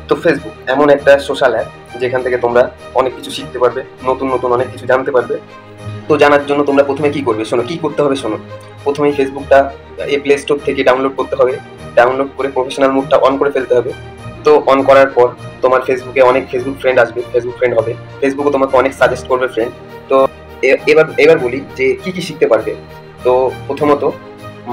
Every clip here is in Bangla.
তো ফেসবুক এমন একটা সোশ্যাল অ্যাপ যেখান থেকে তোমরা অনেক কিছু শিখতে পারবে, নতুন নতুন অনেক কিছু জানতে পারবে। তো জানার জন্য তোমরা প্রথমে কি করবে শোনো, কি করতে হবে শোনো। প্রথমেই ফেসবুকটা প্লে স্টোর থেকে ডাউনলোড করতে হবে। ডাউনলোড করে প্রফেশনাল মোডটা অন করে ফেলতে হবে। তো অন করার পর তোমার ফেসবুকে অনেক ফেসবুক ফ্রেন্ড আসবে, ফেসবুক ফ্রেন্ড হবে, ফেসবুকও তোমাকে অনেক সাজেস্ট করবে ফ্রেন্ড। তো এবার এবার বলি যে কি কি শিখতে পারবে। তো প্রথমত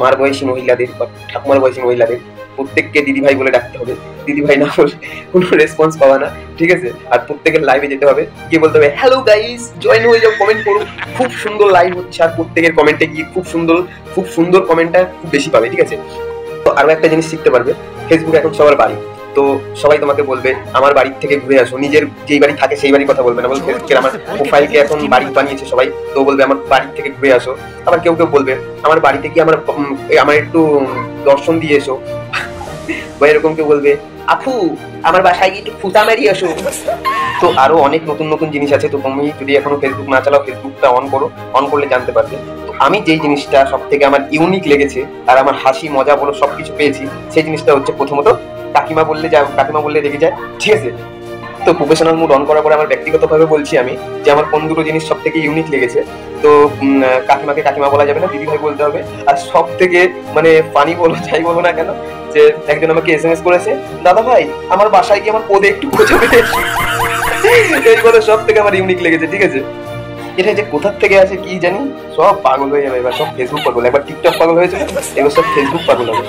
মার বয়সী মহিলাদের বা ঠাকুমার বয়সী মহিলাদের প্রত্যেককে দিদিভাই বলে ডাকতে হবে। দিদিভাই না বলে কোনো রেসপন্স পাওয়া না, ঠিক আছে। আর প্রত্যেকের লাইভে যেতে হবে, গিয়ে বলতে হবে হ্যালো গাইস, জয়েন হয়ে যাও, কমেন্ট করো। খুব সুন্দর লাইভ হচ্ছে, আর প্রত্যেকের কমেন্টে গিয়ে খুব সুন্দর কমেন্টটা খুব বেশি পাবে, ঠিক আছে। তো আরো একটা জিনিস শিখতে পারবে, ফেসবুক এখন সবার বাড়ি। তো সবাই তোমাকে বলবে আমার বাড়ির থেকে ঘুরে আসো, নিজের যেই বাড়ি থাকে সেই বাড়ির কথা বলবে না, বলবে ফেসবুকের আমার প্রোফাইলকে এখন বাড়ি বানিয়েছে সবাই, তো বলবে আমার বাড়ির থেকে ঘুরে আসো। আবার কেউ কেউ বলবে আমার বাড়িতে কি আমার একটু দর্শন দিয়ে এসো, বা এরকম কেউ বলবে আপু আমার বাসায় গিয়ে একটু ফুটা মারিয়ে আসো। তো আরো অনেক নতুন নতুন জিনিস আছে। তো তুমি যদি এখনো ফেসবুক না চালাও, ফেসবুকটা অন করো, অন করলে জানতে পারবে। তো আমি যেই জিনিসটা সব থেকে আমার ইউনিক লেগেছে আর আমার হাসি মজা বলো সবকিছু পেয়েছি, সেই জিনিসটা হচ্ছে প্রথমত কাকিমা বললে রেগে যায়, ঠিক আছে। তো প্রফেশনাল মুড অন করার পরে আমার ব্যক্তিগতভাবে বলছি আমি যে আমার কোন দুটো জিনিস সব থেকে ইউনিক লেগেছে। তো কাকিমাকে কাকিমা বলা যাবে না, দিদিভাই বলতে হবে। আর সব থেকে মানে ফানি বলো যাই বলো না কেন, যে একজন আমাকে এসএমএস করেছে, দাদা ভাই আমার বাসায় গিয়ে আমার পদে একটু খোঁজাবে। এই বলে সব থেকে আমার ইউনিক লেগেছে, ঠিক আছে। এটা যে কোথার থেকে আসে কি জানি, সব পাগল হয়ে যাবে এবার, সব ফেসবুক পাগল। একবার টিকটক পাগল হয়েছে, এবার সব ফেসবুক পাগল হবে।